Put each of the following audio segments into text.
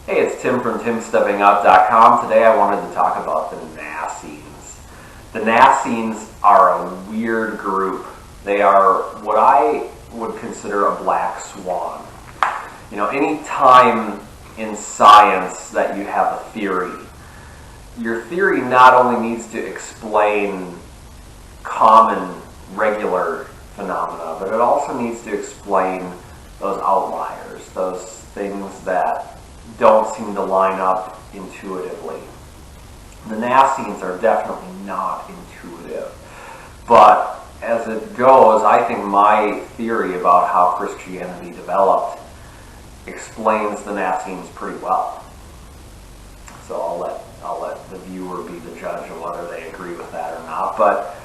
Hey, it's Tim from TimSteppingUp.com. Today I wanted to talk about the Naassenes. The Naassenes are a weird group. They are what I would consider a black swan. You know, any time in science that you have a theory, your theory not only needs to explain common, regular phenomena, but it also needs to explain those outliers, those things that don't seem to line up intuitively. The Naassenes are definitely not intuitive, but as it goes, I think my theory about how Christianity developed explains the Naassenes pretty well. So I'll let the viewer be the judge of whether they agree with that or not. But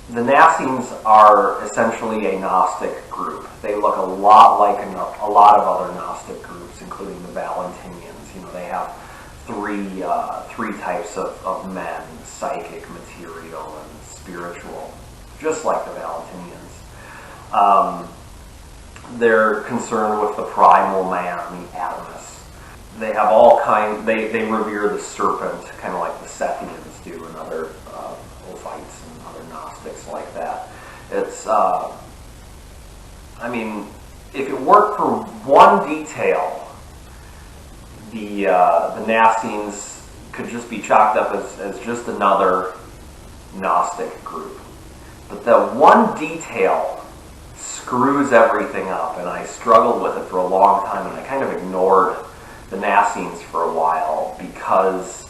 the Naassenes are essentially a Gnostic group. They look a lot like a lot of other Gnostic groups, including the Valentinians. You know, they have three types of men: psychic, material, and spiritual, just like the Valentinians. They're concerned with the primal man, the Adamus. They have all kinds. They revere the serpent, kind of like the Sethians do, and other Ophites and other Gnostics like that. It's, if it worked for one detail, the Naassenes could just be chalked up as just another Gnostic group. But the one detail screws everything up, and I struggled with it for a long time, and I kind of ignored the Naassenes for a while because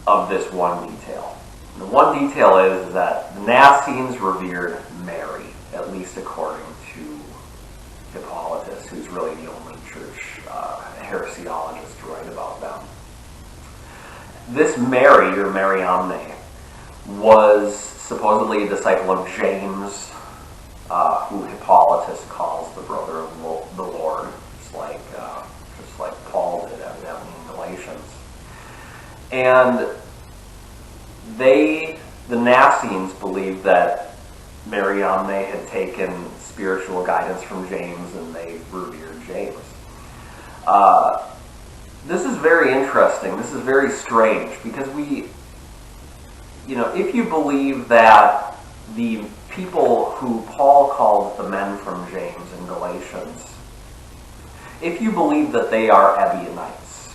of this one detail. The one detail is that the Naassenes revered Mary, at least according to Hippolytus, who's really the only church heresiologist to write about them. This Mary, or Mariamne, was supposedly a disciple of James, who Hippolytus calls the brother of the Lord, just like Paul did evidently in Galatians. And the Naassenes believed that Mariamne had taken spiritual guidance from James, and they revered James. This is very interesting. This is very strange, because if you believe that the people who Paul called the men from James in Galatians, if you believe that they are Ebionites,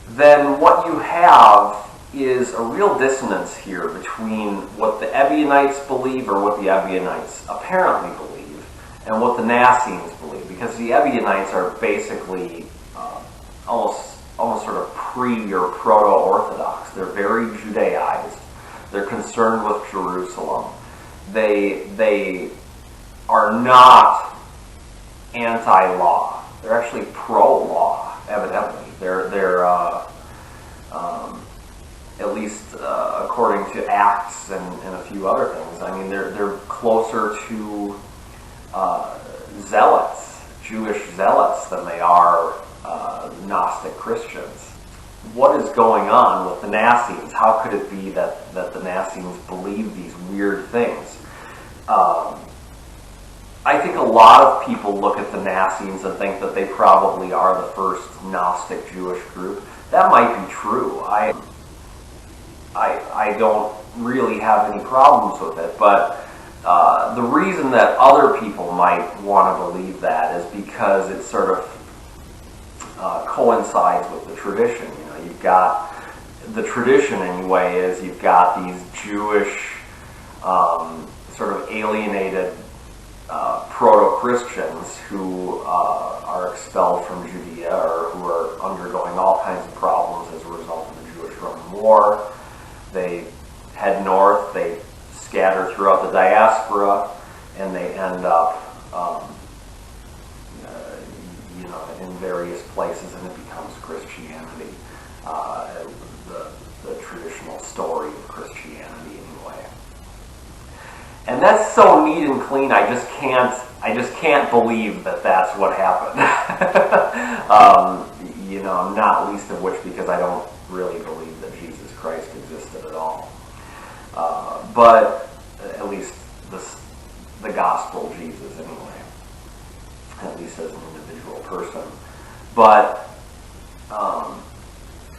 then what you have is a real dissonance here between what the Ebionites believe, or what the Ebionites apparently believe, and what the Naassenes believe, because the Ebionites are basically almost sort of pre- or proto-Orthodox. They're very Judaized. They're concerned with Jerusalem. They are not anti-law. They're actually pro-law, evidently. They're at least according to Acts and a few other things. I mean, they're closer to zealots, Jewish zealots, than they are Gnostic Christians. What is going on with the Naassenes? How could it be that the Naassenes believe these weird things? I think a lot of people look at the Naassenes and think that they probably are the first Gnostic Jewish group. That might be true. I don't really have any problems with it, but the reason that other people might want to believe that is because it sort of coincides with the tradition. You know, you've got the tradition anyway is you've got these Jewish sort of alienated proto-Christians who are expelled from Judea, or who are undergoing all kinds of problems as a result of the Jewish-Roman War. They head north, they scatter throughout the diaspora, and they end up in various places, and it becomes Christianity, the traditional story of Christianity anyway. And that's so neat and clean. I just can't believe that that's what happened. Not least of which because I don't really believe that Jesus Christ existed at all. But at least the gospel Jesus anyway. at least as an individual person. But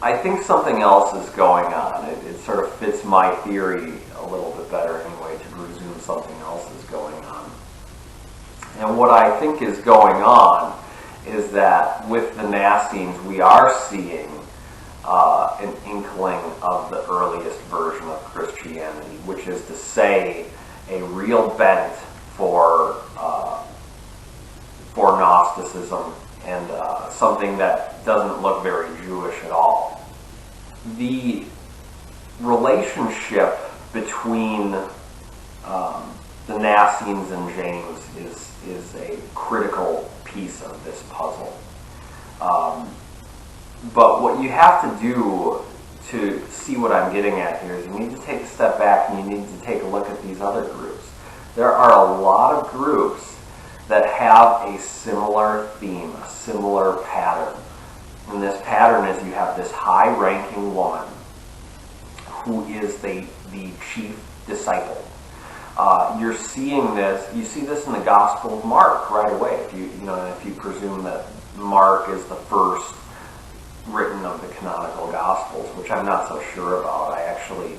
I think something else is going on. It sort of fits my theory a little bit better anyway, to presume something else is going on. And what I think is going on is that with the Naassenes, we are seeing an inkling of the earliest version of Christianity, which is to say, a real bent for Gnosticism, and something that doesn't look very Jewish at all. The relationship between the Naassenes and James is a critical piece of this puzzle. But what you have to do to see what I'm getting at here is you need to take a step back and you need to take a look at these other groups. There are a lot of groups that have a similar theme, a similar pattern. And this pattern is you have this high-ranking woman who is the chief disciple. You're seeing this. You see this in the Gospel of Mark right away. If you presume that Mark is the first written of the canonical Gospels, which I'm not so sure about. I actually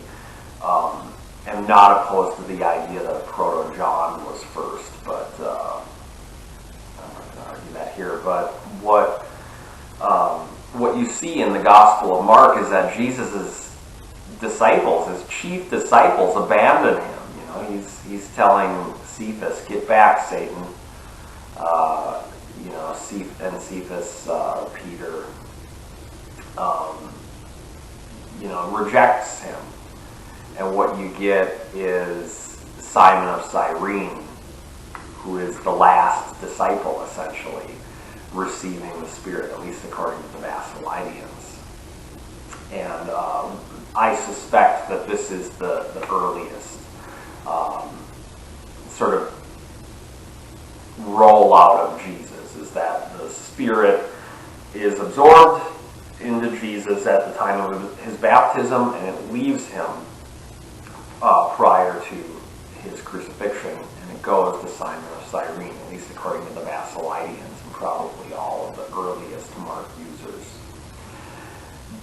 am not opposed to the idea that a proto-John was first, but I'm not going to argue that here. But what you see in the Gospel of Mark is that Jesus' disciples, his chief disciples, abandon him. He's telling Cephas, "Get back, Satan." And Cephas, Peter, rejects him. And what you get is Simon of Cyrene, who is the last disciple, essentially, receiving the Spirit, at least according to the Naassenes. And I suspect that this is the earliest sort of rollout of Jesus, is that the Spirit is absorbed into Jesus at the time of his baptism, and it leaves him prior to his crucifixion, and it goes to Simon of Cyrene, at least according to the Naassenes and probably all of the earliest Mark users.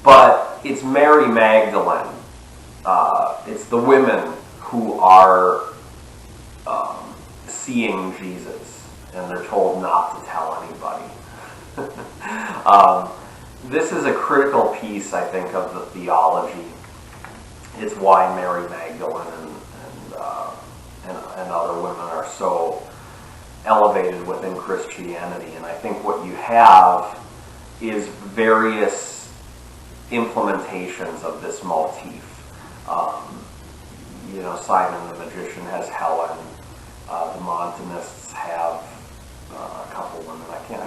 But it's Mary Magdalene. It's the women who are seeing Jesus, and they're told not to tell anybody. This is a critical piece, I think, of the theology. It's why Mary Magdalene and other women are so elevated within Christianity. And I think what you have is various implementations of this motif. Simon the magician has Helen. The Montanists have a couple women. I can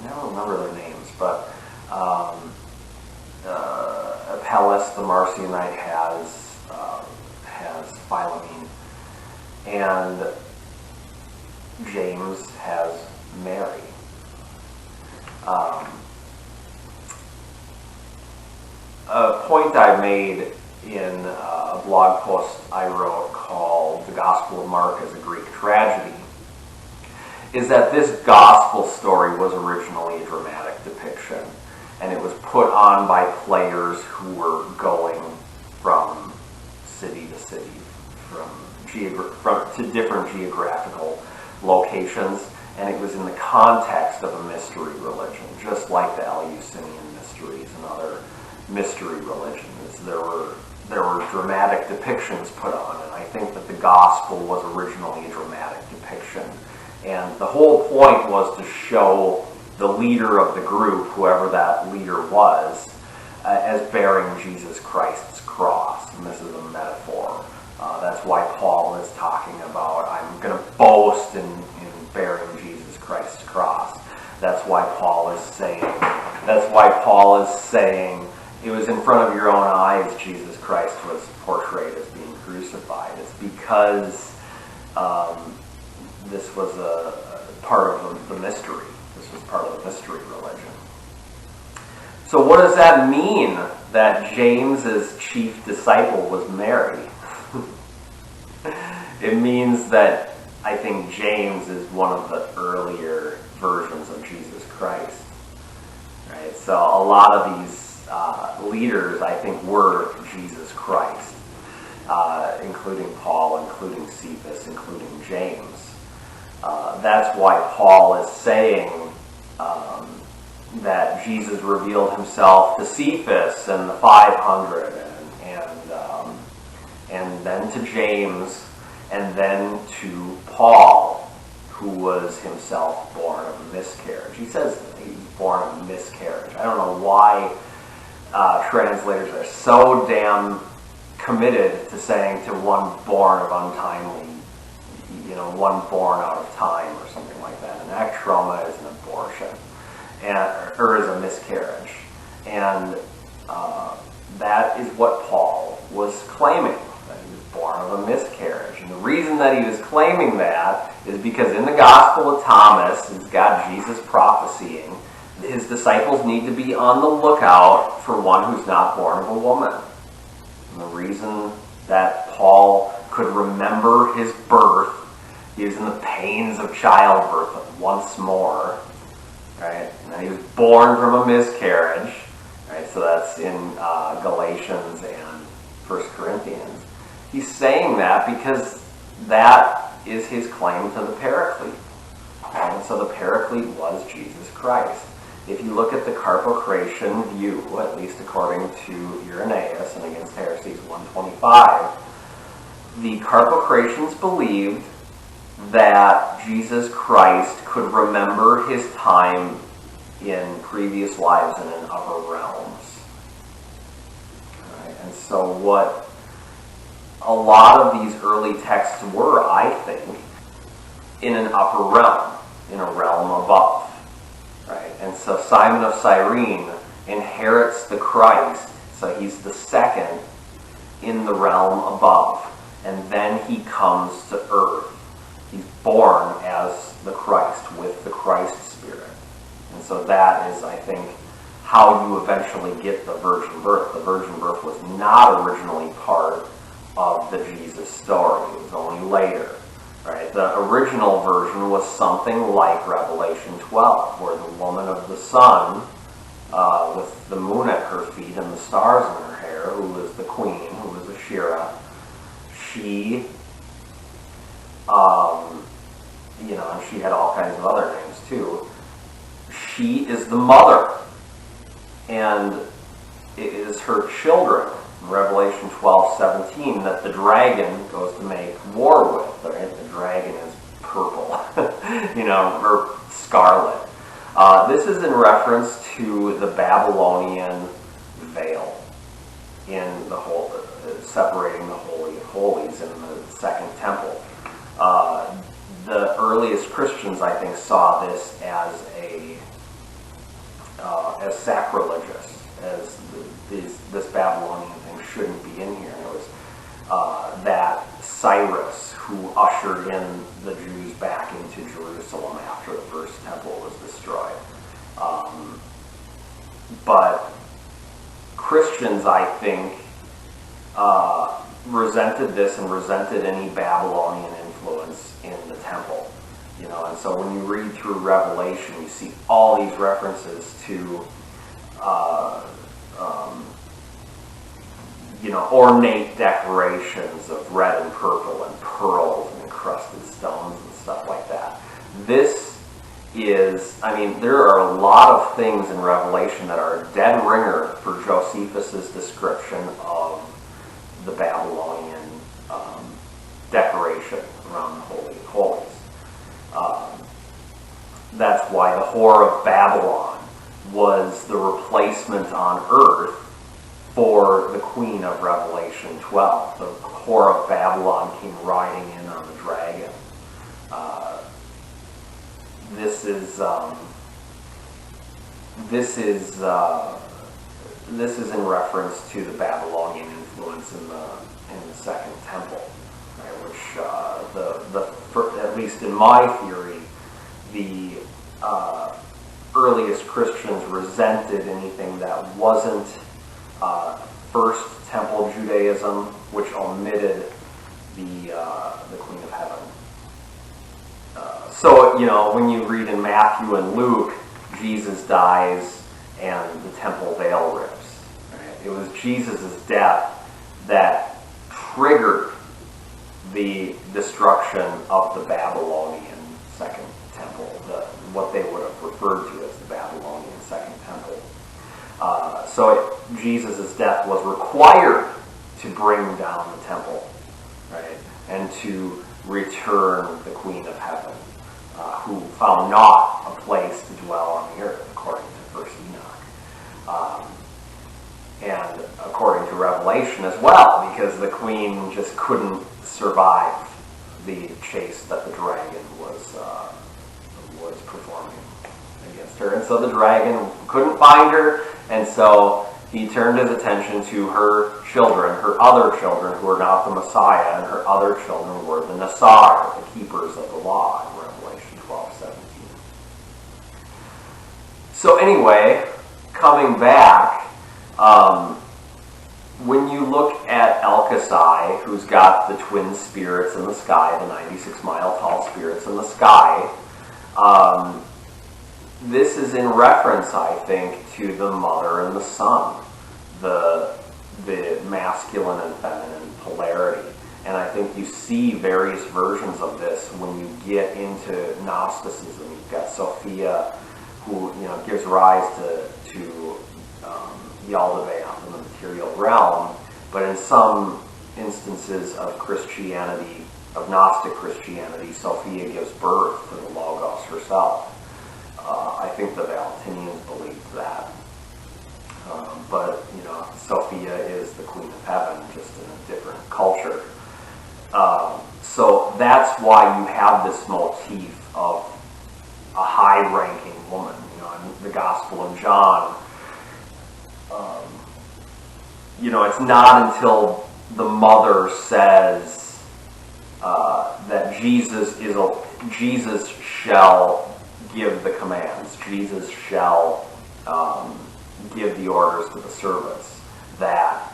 never remember their names, but Apelles, the Marcionite, has Philomene, and James has Mary. A point I made in a blog post I wrote called "The Gospel of Mark as a Greek Tragedy" is that this gospel story was originally a dramatic depiction, and it was put on by players who were going from city to city, to different geographical locations, and it was in the context of a mystery religion, just like the Eleusinian mysteries and other mystery religions. There were dramatic depictions put on, and I think that the gospel was originally a dramatic depiction. And the whole point was to show the leader of the group, whoever that leader was, as bearing Jesus Christ's cross. And this is a metaphor. That's why Paul is talking about, I'm going to boast in bearing Jesus Christ's cross. That's why Paul is saying, it was in front of your own eyes Jesus Christ was portrayed as being crucified. It's because this was a part of the mystery. This was part of the mystery religion. So what does that mean that James's chief disciple was Mary? It means that I think James is one of the earlier versions of Jesus Christ. Right? So a lot of these leaders, I think, were Jesus Christ, including Paul, including Cephas, including James. That's why Paul is saying that Jesus revealed himself to Cephas and the 500, and then to James, and then to Paul, who was himself born of a miscarriage. He says he was born of a miscarriage. I don't know why translators are so damn committed to saying to one born of untimely, one born out of time or something like that. An ectroma is an abortion, or is a miscarriage. And that is what Paul was claiming, that he was born of a miscarriage. And the reason that he was claiming that is because in the Gospel of Thomas, it's got Jesus prophesying, his disciples need to be on the lookout for one who's not born of a woman. And the reason that Paul could remember his birth, he was in the pains of childbirth once more, right? And he was born from a miscarriage, right? So that's in Galatians and 1 Corinthians. He's saying that because that is his claim to the Paraclete. And so the Paraclete was Jesus Christ. If you look at the Carpocratian view, at least according to Irenaeus and Against Heresies 125, the Carpocratians believed that Jesus Christ could remember his time in previous lives and in upper realms. Right? And so what a lot of these early texts were, I think, in an upper realm, in a realm above. Right? And so Simon of Cyrene inherits the Christ, so he's the second in the realm above. And then he comes to earth. He's born as the Christ with the Christ Spirit. And so that is, I think, how you eventually get the virgin birth. The virgin birth was not originally part of the Jesus story. It was only later. Right? The original version was something like Revelation 12, where the woman of the sun, with the moon at her feet and the stars in her hair, who was the queen, who was Ashira, she, and she had all kinds of other names too. She is the mother, and it is her children, in Revelation 12:17, that the dragon goes to make war with. Right? The dragon is purple, or scarlet. This is in reference to the Babylonian veil in the whole, separating the Holy of Holies in the Second Temple. The earliest Christians, I think, saw this as sacrilegious, as this Babylonian thing shouldn't be in here. And it was that Cyrus who ushered in the Jews back into Jerusalem after the first temple was destroyed. But Christians, I think, resented this and resented any Babylonian influence in the temple. And so when you read through Revelation, you see all these references to ornate decorations of red and purple and pearls and encrusted stones and stuff like that. This is, there are a lot of things in Revelation that are a dead ringer for Josephus' description of the Babylonian decoration around the Holy of Holies. That's why the whore of Babylon was the replacement on earth for the queen of Revelation 12. The whore of Babylon came riding in on the dragon. This is in reference to the Babylonian influence in the Second Temple, right? Which at least in my theory, the earliest Christians resented anything that wasn't First Temple Judaism, which omitted the Queen of Heaven. So, when you read in Matthew and Luke, Jesus dies and the temple veil rips. Right? It was Jesus' death that triggered the destruction of the Babylonian Second Temple, what they would have referred to as the Babylonian Second Temple. So Jesus' death was required to bring down the temple, right, and to return the Queen of Heaven, who found not a place to dwell on the earth, according to 1 Enoch. And according to Revelation as well, because the queen just couldn't survive the chase that the dragon was performing against her. And so the dragon couldn't find her, and so he turned his attention to her children, her other children, who are not the Messiah, and her other children were the Naassenes, the keepers of the law, in Revelation 12:17. So anyway, coming back, when you look at Elkasai, who's got the twin spirits in the sky, the 96-mile-tall spirits in the sky, this is in reference, I think, to the mother and the son, the masculine and feminine polarity. And I think you see various versions of this when you get into Gnosticism. You've got Sophia, who gives rise to Yaldabaoth in the material realm, but in some instances of Christianity, of Gnostic Christianity, Sophia gives birth to the Logos herself. I think the Valentinians believed that. But, Sophia is the Queen of Heaven, just in a different culture. So that's why you have this motif of a high-ranking woman. In the Gospel of John, it's not until the mother says that Jesus shall give the commands, Jesus shall give the orders to the servants, that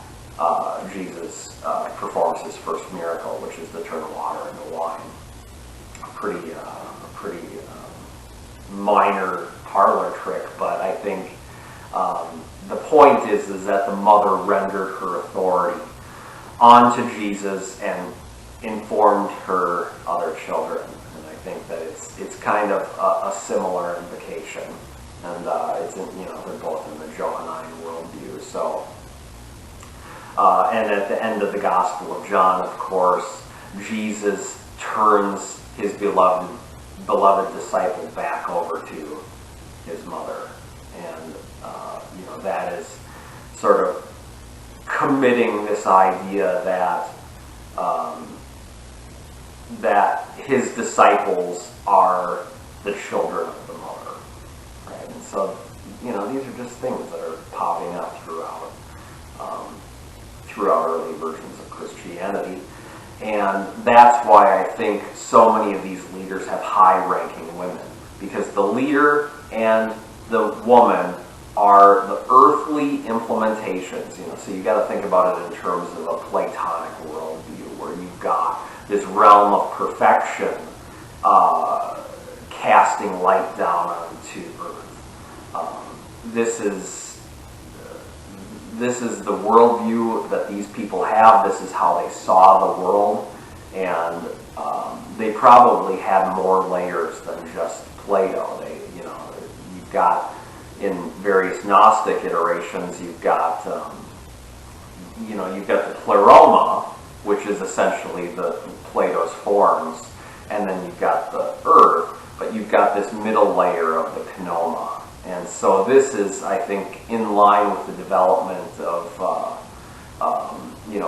Jesus performs his first miracle, which is to turn water into wine. A pretty minor parlor trick, but I think the point is that the mother rendered her authority onto Jesus and informed her other children. And I think that it's kind of a similar invocation. And it's in, they're both in the Johannine worldview. So, and at the end of the Gospel of John, of course, Jesus turns his beloved disciple back over to his mother, and that is sort of committing this idea that his disciples are the children of the mother, right? And so these are just things that are popping up throughout early versions of Christianity. And that's why I think so many of these leaders have high-ranking women, because the leader and the woman are the earthly implementations. So you got to think about it in terms of a Platonic worldview, where you've got this realm of perfection casting light down onto earth. This is the worldview that these people have. This is how they saw the world, and they probably had more layers than just Plato. You've got in various Gnostic iterations, you've got the pleroma, which is essentially the Plato's forms, and then you've got the earth, but you've got this middle layer of the pneuma. And so this is, I think, in line with the development of,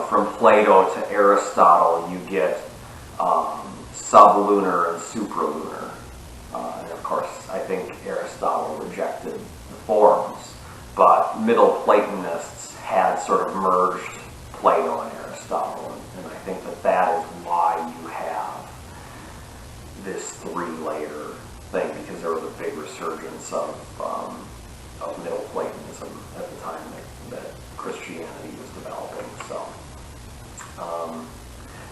from Plato to Aristotle, you get sublunar and supralunar. And of course, I think Aristotle rejected the forms, but Middle Platonists had sort of merged Plato and Aristotle, and I think that is why you have this three-layer thing, because there was a big resurgence of Middle Platonism at the time that Christianity was developing.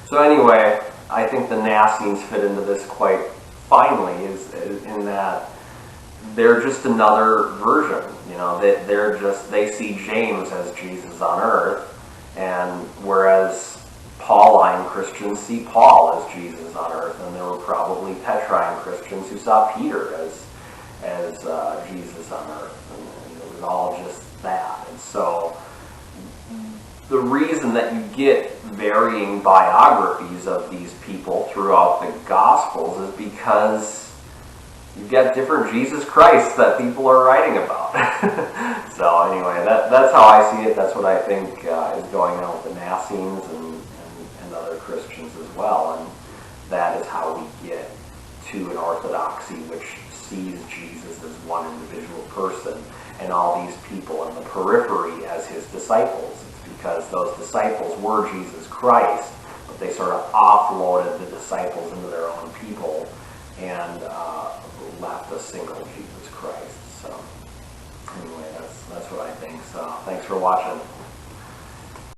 So anyway, I think the Naassenes fit into this quite finally is in that they're just another version. That they see James as Jesus on earth, and whereas Pauline Christians see Paul as Jesus on earth, and there were probably Petrine Christians who saw Peter as Jesus on earth, and it was all just that. And so the reason that you get varying biographies of these people throughout the Gospels is because you've got different Jesus Christ that people are writing about. So anyway, that's how I see it. That's what I think is going on with the Naassenes and other Christians as well. And that is how we get to an orthodoxy which sees Jesus as one individual person and all these people in the periphery as his disciples. It's because those disciples were Jesus Christ, but they sort of offloaded the disciples into their own people and left a single Jesus Christ. So anyway, that's what I think. So thanks for watching.